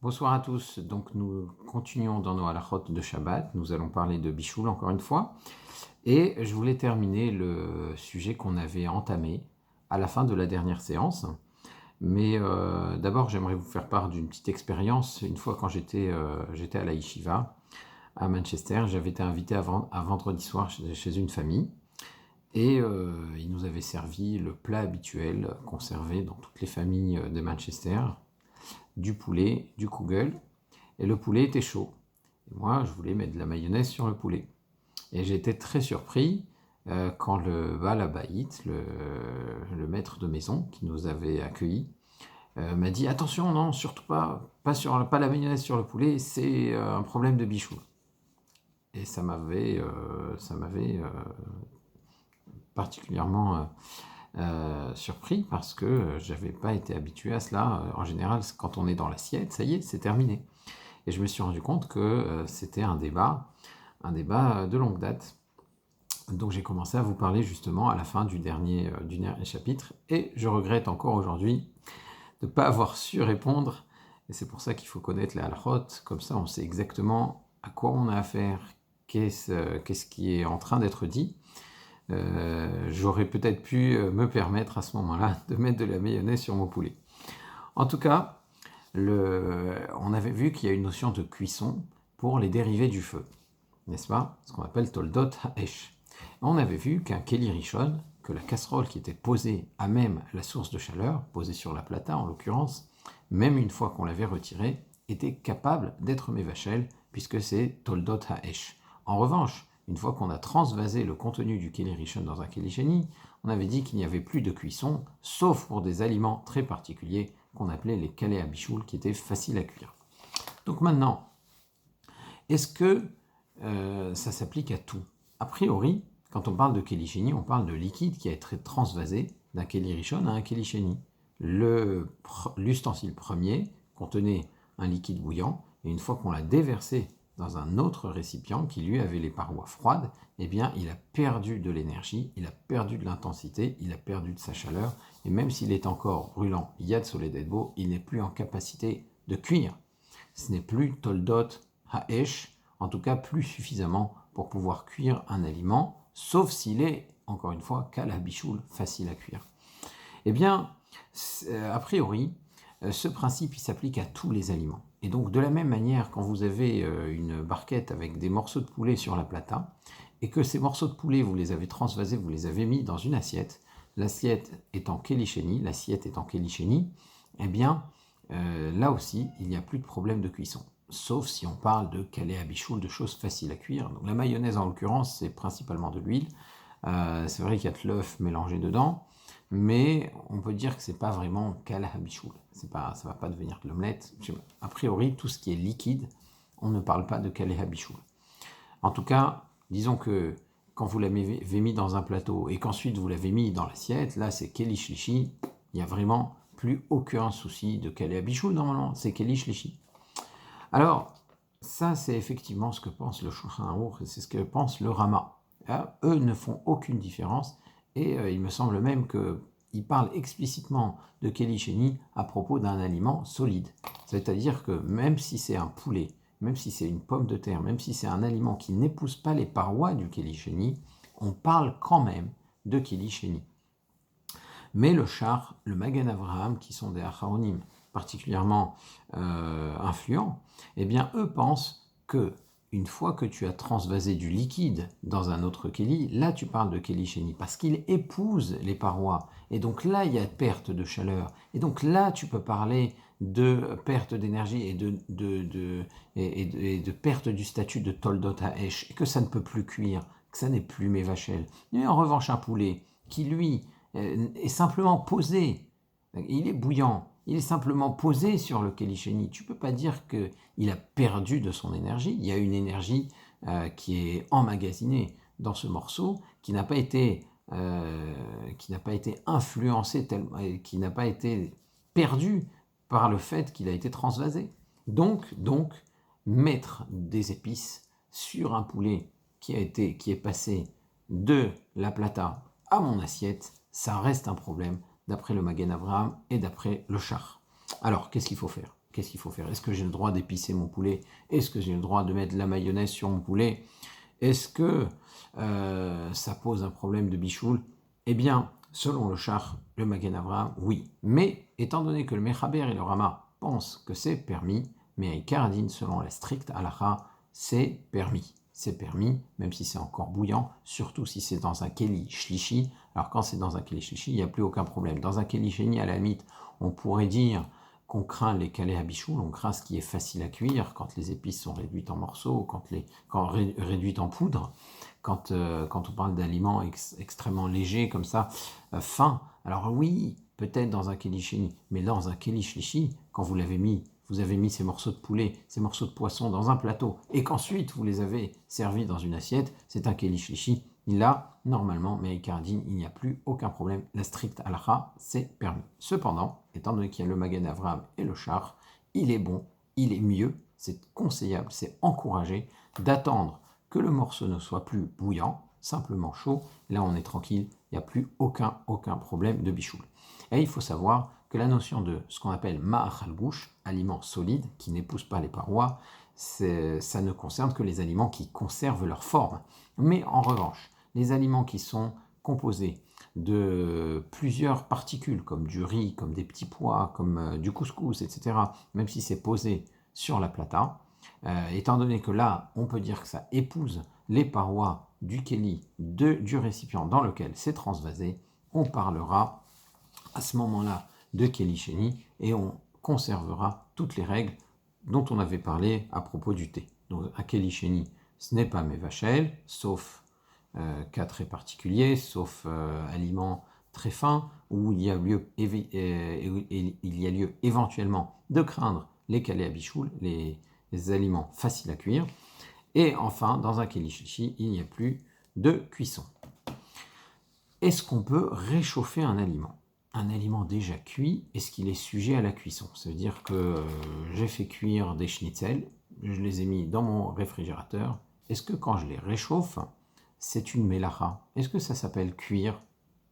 Bonsoir à tous. Donc nous continuons dans nos halachot de Shabbat. Nous allons parler de Bichoul encore une fois. Et je voulais terminer le sujet qu'on avait entamé à la fin de la dernière séance. Mais d'abord, j'aimerais vous faire part d'une petite expérience. Une fois quand j'étais à la Yeshiva à Manchester, j'avais été invité à vendredi soir chez une famille. Et ils nous avaient servi le plat habituel qu'on servait dans toutes les familles de Manchester, du poulet, du kugel, et le poulet était chaud. Et moi, je voulais mettre de la mayonnaise sur le poulet. Et j'ai été très surpris quand le Baal Habayit, le maître de maison qui nous avait accueillis, m'a dit attention, non, surtout pas la mayonnaise sur le poulet, c'est un problème de bichou. Et ça m'avait particulièrement surpris parce que j'avais pas été habitué à cela. En général, quand on est dans l'assiette, ça y est, c'est terminé. Et je me suis rendu compte que c'était un débat de longue date. Donc j'ai commencé à vous parler justement à la fin du dernier chapitre, et je regrette encore aujourd'hui de ne pas avoir su répondre. Et c'est pour ça qu'il faut connaître les halachot, comme ça on sait exactement à quoi on a affaire, qu'est-ce qui est en train d'être dit. J'aurais peut-être pu me permettre à ce moment-là de mettre de la mayonnaise sur mon poulet. En tout cas, on avait vu qu'il y a une notion de cuisson pour les dérivés du feu, n'est-ce pas? Ce qu'on appelle toldot ha'esh. On avait vu qu'un keli rishon, que la casserole qui était posée à même la source de chaleur, posée sur la plata en l'occurrence, même une fois qu'on l'avait retirée, était capable d'être mévachel, puisque c'est toldot ha'esh. En revanche, une fois qu'on a transvasé le contenu du keli rishon dans un keli sheni, on avait dit qu'il n'y avait plus de cuisson, sauf pour des aliments très particuliers qu'on appelait les kalé à bichoul, qui étaient faciles à cuire. Donc maintenant, est-ce que ça s'applique à tout? A priori, quand on parle de keli sheni, on parle de liquide qui a été transvasé d'un keli rishon à un keli sheni. L'ustensile premier contenait un liquide bouillant, et une fois qu'on l'a déversé dans un autre récipient qui lui avait les parois froides, eh bien il a perdu de l'énergie, il a perdu de l'intensité, il a perdu de sa chaleur, et même s'il est encore brûlant, yad solededbo, il n'est plus en capacité de cuire. Ce n'est plus toldot ha'esh, en tout cas plus suffisamment pour pouvoir cuire un aliment, sauf s'il est, encore une fois, kal habichoul, facile à cuire. Eh bien, a priori, ce principe il s'applique à tous les aliments. Et donc de la même manière, quand vous avez une barquette avec des morceaux de poulet sur la plata, et que ces morceaux de poulet, vous les avez transvasés, vous les avez mis dans une assiette, l'assiette est en keli sheni, eh bien, là aussi, il n'y a plus de problème de cuisson. Sauf si on parle de kalé à bichoul, de choses faciles à cuire. Donc la mayonnaise, en l'occurrence, c'est principalement de l'huile. C'est vrai qu'il y a de l'œuf mélangé dedans, mais on peut dire que c'est pas vraiment kalé à bichoul. Ça va pas devenir de l'omelette. A priori, tout ce qui est liquide, on ne parle pas de kalé à bichoul. En tout cas, disons que quand vous l'avez mis dans un plateau et qu'ensuite vous l'avez mis dans l'assiette, là c'est keli shlishi, il n'y a vraiment plus aucun souci de kalé à bichoul normalement, c'est keli shlishi. Alors, ça c'est effectivement ce que pense le Shulchan Aruch, et c'est ce que pense le Rama. Eux ne font aucune différence, et il me semble même qu'ils parlent explicitement de keli sheni à propos d'un aliment solide. C'est-à-dire que même si c'est un poulet, même si c'est une pomme de terre, même si c'est un aliment qui n'épouse pas les parois du keli sheni, on parle quand même de keli sheni. Mais le char, le Magen Avraham, qui sont des acharonim particulièrement influents, eh bien eux pensent que une fois que tu as transvasé du liquide dans un autre keli, là tu parles de keli sheni, parce qu'il épouse les parois, et donc là il y a perte de chaleur, et donc là tu peux parler de perte d'énergie et de perte du statut de toldot ha'esh, et que ça ne peut plus cuire, que ça n'est plus mévachel. Mais en revanche un poulet qui lui est simplement posé, il est bouillant, il est simplement posé sur le keli sheni. Tu ne peux pas dire qu'il a perdu de son énergie. Il y a une énergie qui est emmagasinée dans ce morceau, qui n'a pas été influencée, qui n'a pas été perdue par le fait qu'il a été transvasé. Donc, mettre des épices sur un poulet qui est passé de la plata à mon assiette, ça reste un problème d'après le Magen Avraham et d'après le Char. Alors, qu'est-ce qu'il faut faire? qu'est-ce qu'il faut faire? Est-ce que j'ai le droit d'épicer mon poulet? Est-ce que j'ai le droit de mettre de la mayonnaise sur mon poulet? Est-ce que ça pose un problème de bichoul? Eh bien, selon le Shach, le Magen Avraham, oui. Mais, étant donné que le Mechaber et le Rama pensent que c'est permis, mais à Ikaradine, selon la stricte halakha, c'est permis. C'est permis, même si c'est encore bouillant, surtout si c'est dans un keli shlishi. Alors quand c'est dans un keli shlishi, il n'y a plus aucun problème. Dans un keli sheni, à la limite, on pourrait dire qu'on craint les calés à bichoul, on craint ce qui est facile à cuire, quand les épices sont réduites en morceaux, quand réduites en poudre, quand on parle d'aliments extrêmement légers comme ça, fins. Alors oui, peut-être dans un keli sheni, mais dans un keli shlishi, quand vous avez mis ces morceaux de poulet, ces morceaux de poisson dans un plateau, et qu'ensuite vous les avez servis dans une assiette, c'est un keli shlishi. Là, normalement, mais avec Ikaradine, il n'y a plus aucun problème. La stricte halakha, c'est permis. Cependant, étant donné qu'il y a le Magen Avraham et le Shach, il est bon, il est mieux, c'est conseillable, c'est encouragé d'attendre que le morceau ne soit plus bouillant, simplement chaud. Là, on est tranquille, il n'y a plus aucun problème de bichoul. Et il faut savoir que la notion de ce qu'on appelle ma'achal gouche, aliment solide, qui n'épouse pas les parois, ça ne concerne que les aliments qui conservent leur forme. Mais en revanche, les aliments qui sont composés de plusieurs particules, comme du riz, comme des petits pois, comme du couscous, etc., même si c'est posé sur la plata, étant donné que là, on peut dire que ça épouse les parois du keli, du récipient dans lequel c'est transvasé, on parlera à ce moment-là de keli sheni et on conservera toutes les règles dont on avait parlé à propos du thé. Donc un keli sheni, ce n'est pas mévachel, sauf cas très particuliers, sauf aliments très fins, où il y a lieu éventuellement de craindre les calés à bichoul, les aliments faciles à cuire. Et enfin, dans un keli shlishi, il n'y a plus de cuisson. Est-ce qu'on peut réchauffer un aliment? Un aliment déjà cuit, est-ce qu'il est sujet à la cuisson? Ça veut dire que j'ai fait cuire des schnitzels, je les ai mis dans mon réfrigérateur. Est-ce que quand je les réchauffe, c'est une mélacha? Est-ce que ça s'appelle cuire?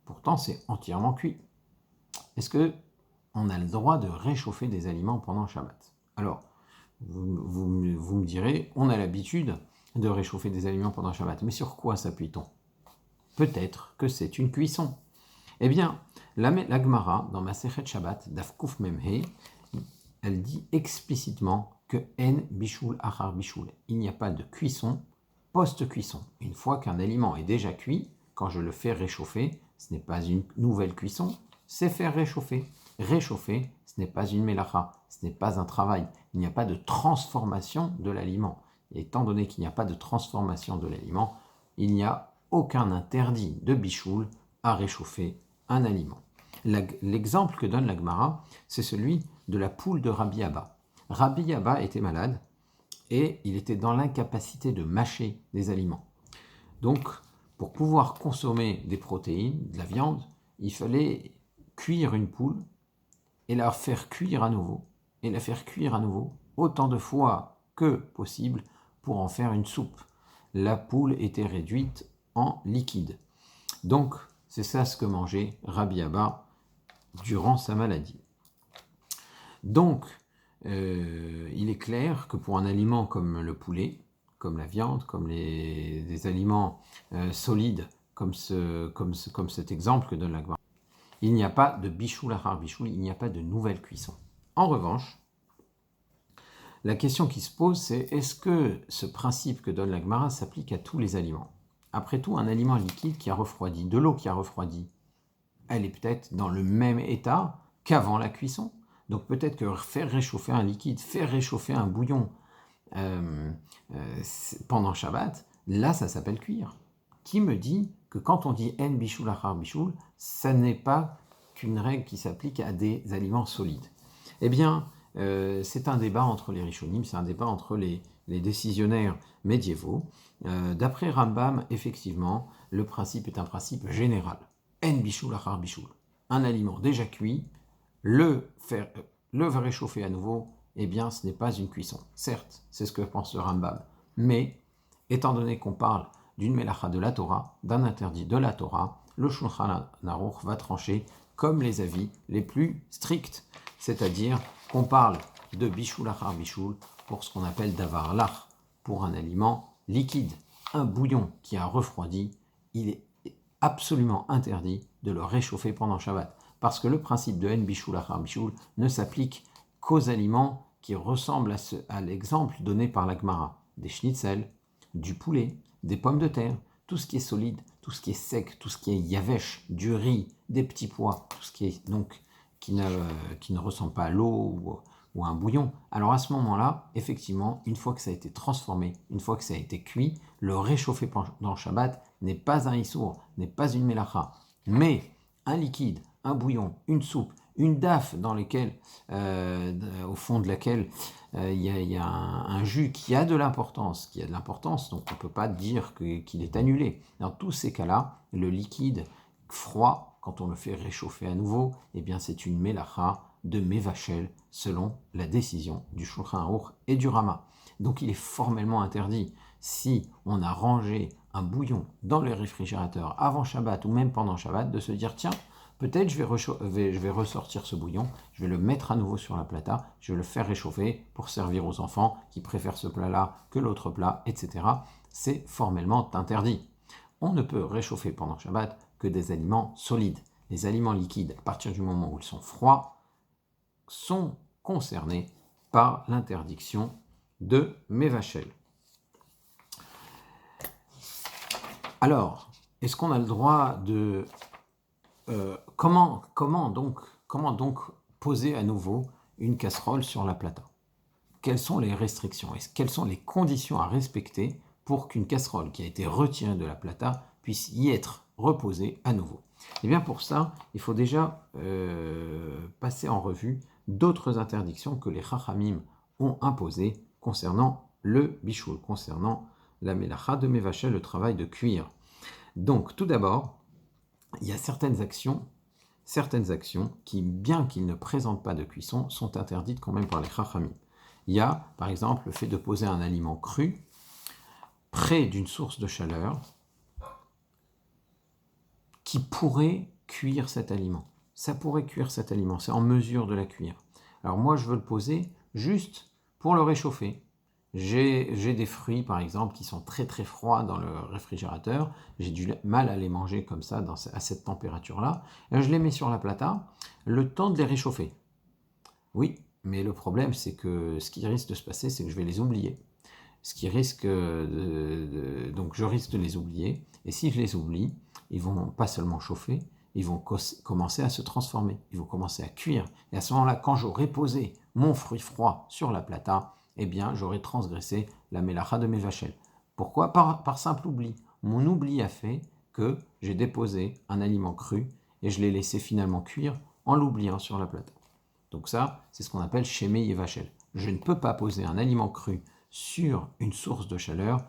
Pourtant, c'est entièrement cuit. Est-ce que on a le droit de réchauffer des aliments pendant Shabbat? Alors, vous me direz, on a l'habitude de réchauffer des aliments pendant Shabbat. Mais sur quoi s'appuie-t-on? Peut-être que c'est une cuisson. Eh bien, la Gemara, dans Masechet Shabbat, Daf Kuf Mem He, elle dit explicitement que En Bishul Achar Bishul. Il n'y a pas de cuisson post-cuisson. Une fois qu'un aliment est déjà cuit, quand je le fais réchauffer, ce n'est pas une nouvelle cuisson, c'est faire réchauffer. Réchauffer, ce n'est pas une mélacha, ce n'est pas un travail. Il n'y a pas de transformation de l'aliment. Et étant donné qu'il n'y a pas de transformation de l'aliment, il n'y a aucun interdit de bichoul à réchauffer un aliment. L'exemple que donne la Gemara, c'est celui de la poule de Rabbi Abba. Rabbi Abba était malade et il était dans l'incapacité de mâcher des aliments. Donc, pour pouvoir consommer des protéines, de la viande, il fallait cuire une poule et la faire cuire à nouveau, et la faire cuire à nouveau autant de fois que possible pour en faire une soupe. La poule était réduite en liquide. Donc, c'est ça ce que mangeait Rabbi Abba durant sa maladie. Donc, il est clair que pour un aliment comme le poulet, comme la viande, comme des aliments solides, comme cet exemple que donne la Gemara, il n'y a pas de bichoul achar bichoul, il n'y a pas de nouvelle cuisson. En revanche, la question qui se pose, c'est est-ce que ce principe que donne la Gemara s'applique à tous les aliments? Après tout, un aliment liquide qui a refroidi, de l'eau qui a refroidi, elle est peut-être dans le même état qu'avant la cuisson. Donc peut-être que faire réchauffer un liquide, faire réchauffer un bouillon pendant Shabbat, là ça s'appelle cuire. Qui me dit que quand on dit en bichoul achar bichoul, ça n'est pas qu'une règle qui s'applique à des aliments solides? Eh bien, c'est un débat entre les Rishonim, c'est un débat entre les décisionnaires médiévaux. D'après Rambam, effectivement, le principe est un principe général. En bichoul achar bichoul. Un aliment déjà cuit, le réchauffer à nouveau, eh bien, ce n'est pas une cuisson. Certes, c'est ce que pense le Rambam. Mais, étant donné qu'on parle d'une mélacha de la Torah, d'un interdit de la Torah, le Shulchan Aruch va trancher comme les avis les plus stricts. C'est-à-dire qu'on parle de bichoul achar bichoul pour ce qu'on appelle davar lach, pour un aliment liquide. Un bouillon qui a refroidi, il est absolument interdit de le réchauffer pendant Shabbat. Parce que le principe de en bichoul achar bichoul ne s'applique qu'aux aliments qui ressemblent à l'exemple donné par la Gemara. Des schnitzel, du poulet, des pommes de terre, tout ce qui est solide, tout ce qui est sec, tout ce qui est yavesh, du riz, des petits pois, tout ce qui est donc qui ne ressemble pas à l'eau ou à un bouillon. Alors à ce moment-là, effectivement, une fois que ça a été transformé, une fois que ça a été cuit, le réchauffer pendant Shabbat n'est pas un issour, n'est pas une mélacha. Mais un liquide, un bouillon, une soupe, une daffe dans lesquelles, au fond de laquelle il y a un jus qui a de l'importance, donc on ne peut pas dire qu'il est annulé. Dans tous ces cas-là, le liquide froid, quand on le fait réchauffer à nouveau, eh bien c'est une mélacha de mévachel selon la décision du Shulchan Aruch et du Rama. Donc il est formellement interdit, si on a rangé un bouillon dans le réfrigérateur avant Shabbat ou même pendant Shabbat, de se dire tiens, peut-être je vais ressortir ce bouillon, je vais le mettre à nouveau sur la plata, je vais le faire réchauffer pour servir aux enfants qui préfèrent ce plat-là que l'autre plat, etc. C'est formellement interdit. On ne peut réchauffer pendant Shabbat que des aliments solides. Les aliments liquides, à partir du moment où ils sont froids, sont concernés par l'interdiction de Mévachel. Alors, est-ce qu'on a le droit de... comment donc poser à nouveau une casserole sur la plata? Quelles sont les restrictions? Quelles sont les conditions à respecter pour qu'une casserole qui a été retirée de la plata puisse y être reposée à nouveau? Et bien pour ça, il faut déjà passer en revue d'autres interdictions que les Chachamim ont imposées concernant le bichoul, concernant la mélacha de Mévachel, le travail de cuire. Donc tout d'abord, il y a certaines actions qui, bien qu'ils ne présentent pas de cuisson, sont interdites quand même par les Chachamim. Il y a, par exemple, le fait de poser un aliment cru près d'une source de chaleur qui pourrait cuire cet aliment. Ça pourrait cuire cet aliment, c'est en mesure de la cuire. Alors moi, je veux le poser juste pour le réchauffer. J'ai des fruits, par exemple, qui sont très très froids dans le réfrigérateur. J'ai du mal à les manger comme ça, à cette température-là. Je les mets sur la plata, le temps de les réchauffer. Oui, mais le problème, c'est que ce qui risque de se passer, c'est que je vais les oublier. Donc je risque de les oublier. Et si je les oublie, ils vont pas seulement chauffer, ils vont commencer à se transformer, ils vont commencer à cuire. Et à ce moment-là, quand j'aurai posé mon fruit froid sur la plata, eh bien, j'aurai transgressé la mélacha de Mévachel. Pourquoi? Par simple oubli. Mon oubli a fait que j'ai déposé un aliment cru et je l'ai laissé finalement cuire en l'oubliant sur la plata. Donc ça, c'est ce qu'on appelle Shemé Yevachel. Je ne peux pas poser un aliment cru sur une source de chaleur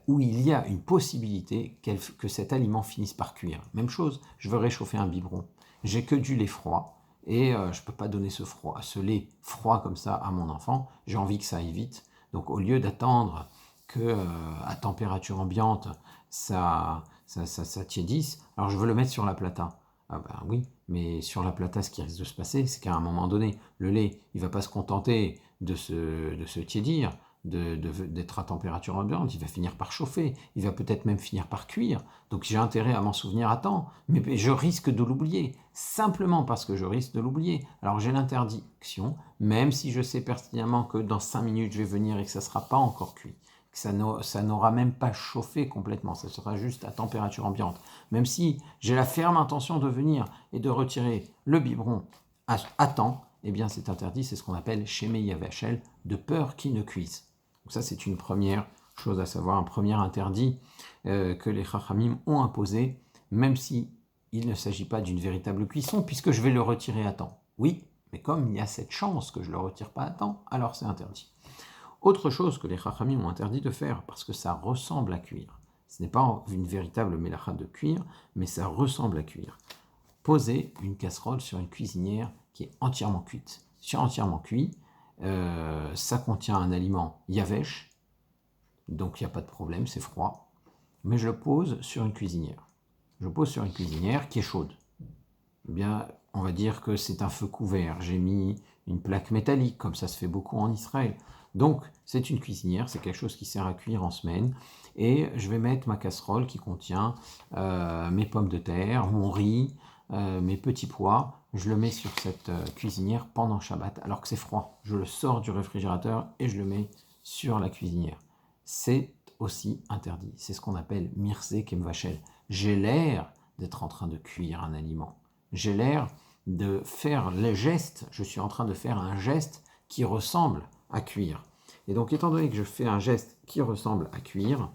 où il y a une possibilité que cet aliment finisse par cuire. Même chose, je veux réchauffer un biberon. J'ai que du lait froid et je ne peux pas donner ce lait froid comme ça à mon enfant. J'ai envie que ça aille vite. Donc au lieu d'attendre que à température ambiante ça tiédisse, alors je veux le mettre sur la plata. Ah ben oui, mais sur la plata, ce qui risque de se passer, c'est qu'à un moment donné, le lait, il ne va pas se contenter de se tiédir, d'être à température ambiante, il va finir par chauffer, il va peut-être même finir par cuire. Donc j'ai intérêt à m'en souvenir à temps, mais je risque de l'oublier, simplement parce que je risque de l'oublier. Alors j'ai l'interdiction, même si je sais pertinemment que dans 5 minutes, je vais venir et que ça ne sera pas encore cuit. Ça n'aura même pas chauffé complètement, ça sera juste à température ambiante. Même si j'ai la ferme intention de venir et de retirer le biberon à temps, eh bien c'est interdit, c'est ce qu'on appelle Shemé Yavachel, de peur qu'il ne cuise. Donc ça c'est une première chose à savoir, un premier interdit que les Chachamim ont imposé, même si il ne s'agit pas d'une véritable cuisson, puisque je vais le retirer à temps. Oui, mais comme il y a cette chance que je ne le retire pas à temps, alors c'est interdit. Autre chose que les Chachamim ont interdit de faire, parce que ça ressemble à cuire. Ce n'est pas une véritable mélacha de cuire, mais ça ressemble à cuire. Poser une casserole sur une cuisinière qui est entièrement cuite. Si entièrement cuit, ça contient un aliment yavesh, donc il n'y a pas de problème, c'est froid. Mais je le pose sur une cuisinière. Je pose sur une cuisinière qui est chaude. Eh bien, on va dire que c'est un feu couvert. J'ai mis une plaque métallique, comme ça se fait beaucoup en Israël. Donc, c'est une cuisinière, c'est quelque chose qui sert à cuire en semaine. Et je vais mettre ma casserole qui contient mes pommes de terre, mon riz, mes petits pois. Je le mets sur cette cuisinière pendant Shabbat, alors que c'est froid. Je le sors du réfrigérateur et je le mets sur la cuisinière. C'est aussi interdit. C'est ce qu'on appelle Mirze Kemvachel. J'ai l'air d'être en train de cuire un aliment. J'ai l'air de faire les gestes, je suis en train de faire un geste qui ressemble à cuire. Et donc, étant donné que je fais un geste qui ressemble à cuire,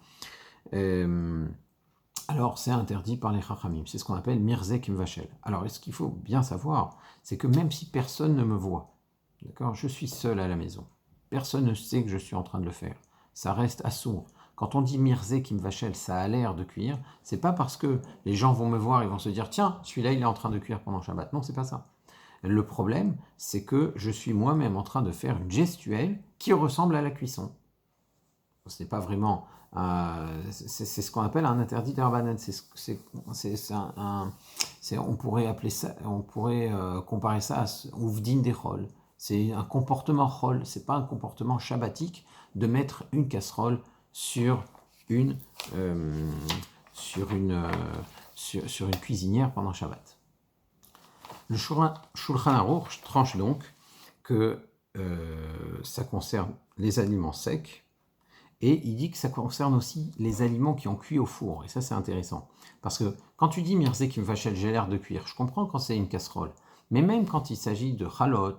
alors c'est interdit par les Chachamim. C'est ce qu'on appelle Mirze Kimvachel. Alors, ce qu'il faut bien savoir, c'est que même si personne ne me voit, d'accord, je suis seul à la maison, personne ne sait que je suis en train de le faire, ça reste assourd. Quand on dit Mirze Kimvachel, ça a l'air de cuire, c'est pas parce que les gens vont me voir et vont se dire tiens, celui-là il est en train de cuire pendant Shabbat. Non, c'est pas ça. Le problème, c'est que je suis moi-même en train de faire une gestuelle qui ressemble à la cuisson. Ce n'est pas vraiment. C'est ce qu'on appelle un interdit d'Arbanan. On pourrait appeler ça, on pourrait comparer ça à Ouvdin des Chol. C'est un comportement Chol, c'est pas un comportement shabbatique de mettre une casserole sur une, sur une cuisinière pendant Shabbat. Le Shulchan Aruch tranche donc que ça concerne les aliments secs et il dit que ça concerne aussi les aliments qui ont cuit au four. Et ça, c'est intéressant. Parce que quand tu dis Mirze Kimvachel, j'ai l'air de cuire, je comprends quand c'est une casserole. Mais même quand il s'agit de chalot,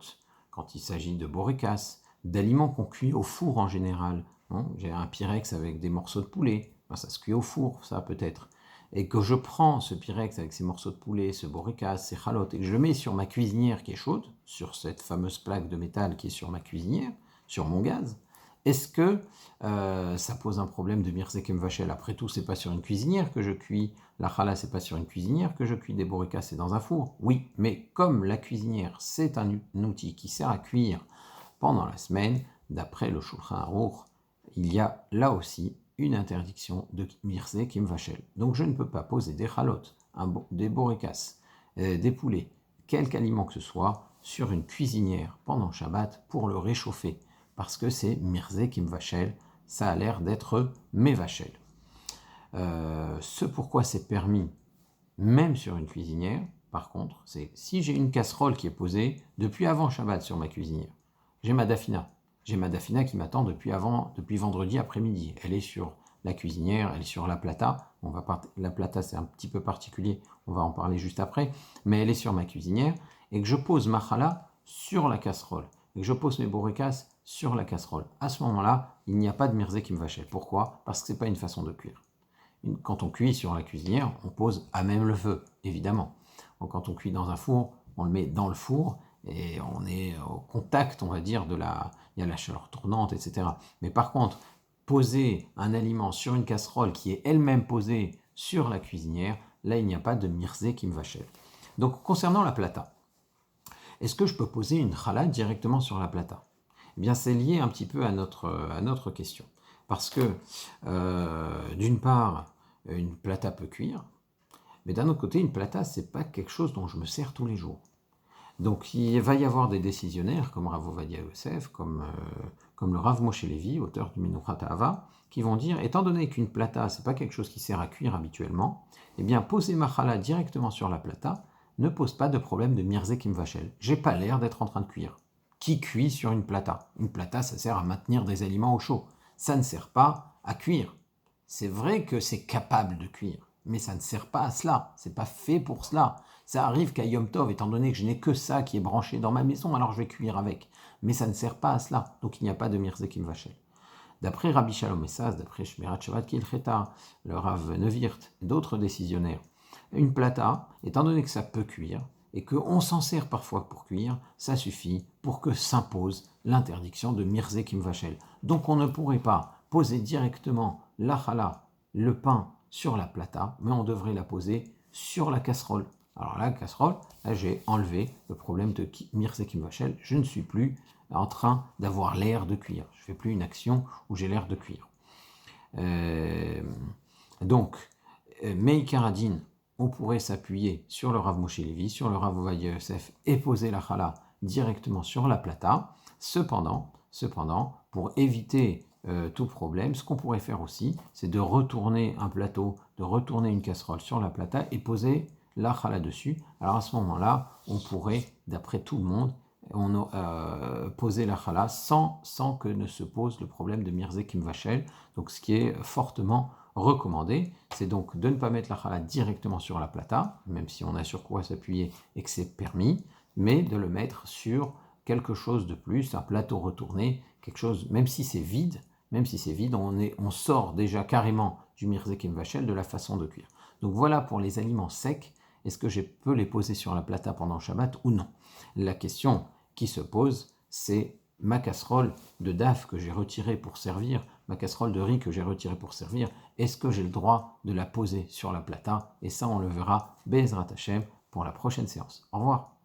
quand il s'agit de borékas, d'aliments qu'on cuit au four en général, hein, j'ai un pyrex avec des morceaux de poulet, ben, ça se cuit au four, ça peut-être. Et que je prends ce pyrex avec ces morceaux de poulet, ce borékas, ces chalotes, et que je le mets sur ma cuisinière qui est chaude, sur cette fameuse plaque de métal qui est sur ma cuisinière, sur mon gaz, est-ce que ça pose un problème de Mirze Kemvachel? Après tout, c'est pas sur une cuisinière que je cuis la challah, c'est pas sur une cuisinière que je cuis des borékas, c'est dans un four. Oui, mais comme la cuisinière, c'est un outil qui sert à cuire pendant la semaine, d'après le Shulchan Aruch, il y a là aussi une interdiction de Mirze Kemvachel. Donc je ne peux pas poser des chalotes, des borékas, des poulets, quelque aliment que ce soit, sur une cuisinière pendant Shabbat pour le réchauffer. Parce que c'est Mirze Kimvachel, ça a l'air d'être Mevachel. Ce pourquoi c'est permis, même sur une cuisinière, par contre, c'est si j'ai une casserole qui est posée depuis avant Shabbat sur ma cuisinière, j'ai ma dafina qui m'attend depuis vendredi après-midi. Elle est sur la cuisinière, elle est sur la plata. La plata, c'est un petit peu particulier, on va en parler juste après, mais elle est sur ma cuisinière, et que je pose ma challah sur la casserole, et que je pose mes borékas sur la casserole. À ce moment-là, il n'y a pas de Mirze Kimvachel. Pourquoi? Parce que ce n'est pas une façon de cuire. Quand on cuit sur la cuisinière, on pose à même le feu, évidemment. Donc, quand on cuit dans un four, on le met dans le four et on est au contact, on va dire, il y a la chaleur tournante, etc. Mais par contre, poser un aliment sur une casserole qui est elle-même posée sur la cuisinière, là, il n'y a pas de Mirze Kimvachel. Donc, concernant la plata, est-ce que je peux poser une challah directement sur la plata? Eh bien, c'est lié un petit peu à notre question. Parce que, d'une part, une plata peut cuire, mais d'un autre côté, une plata, ce n'est pas quelque chose dont je me sers tous les jours. Donc, il va y avoir des décisionnaires, comme Rav Ovadia Yosef, comme le Rav Moshe Levi, auteur du Menuchat Ahava, qui vont dire, étant donné qu'une plata, ce n'est pas quelque chose qui sert à cuire habituellement, eh bien, poser ma challah directement sur la plata ne pose pas de problème de Mirze Kimvachel. J'ai pas l'air d'être en train de cuire. Qui cuit sur une plata? Une plata, ça sert à maintenir des aliments au chaud. Ça ne sert pas à cuire. C'est vrai que c'est capable de cuire, mais ça ne sert pas à cela. C'est pas fait pour cela. Ça arrive qu'à Yom Tov, étant donné que je n'ai que ça qui est branché dans ma maison, alors je vais cuire avec. Mais ça ne sert pas à cela. Donc il n'y a pas de Mirze Kimvachel. D'après Rabbi Shalom Essas, d'après Shmirat Shabbat Kilcheta, le Rav Nevirt et d'autres décisionnaires, une plata, étant donné que ça peut cuire, et qu'on s'en sert parfois pour cuire, ça suffit pour que s'impose l'interdiction de Mirze Kimvachel. Donc on ne pourrait pas poser directement la challah, le pain, sur la plata, mais on devrait la poser sur la casserole. Alors la casserole, là j'ai enlevé le problème de Mirze Kimvachel, je ne suis plus en train d'avoir l'air de cuire. Je ne fais plus une action où j'ai l'air de cuire. Donc, Meikaradin, on pourrait s'appuyer sur le Rav Moshe Levi, sur le Rav Ovadia Yosef et poser la challah directement sur la plata. Cependant, pour éviter tout problème, ce qu'on pourrait faire aussi, c'est de retourner un plateau, de retourner une casserole sur la plata et poser la challah dessus. Alors à ce moment-là, on pourrait, d'après tout le monde, poser la challah sans que ne se pose le problème de Mirzekim Vachel. Donc ce qui est fortement recommandé, c'est donc de ne pas mettre la challah directement sur la plata, même si on a sur quoi s'appuyer et que c'est permis, mais de le mettre sur quelque chose de plus, un plateau retourné, quelque chose, même si c'est vide, on sort déjà carrément du Mirzekim Vachel de la façon de cuire. Donc voilà pour les aliments secs. Est-ce que je peux les poser sur la plata pendant Shabbat ou non? La question qui se pose, c'est ma casserole de daf que j'ai retirée pour servir, ma casserole de riz que j'ai retirée pour servir, est-ce que j'ai le droit de la poser sur la plata? Et ça, on le verra Be'ezrat Hashem pour la prochaine séance. Au revoir.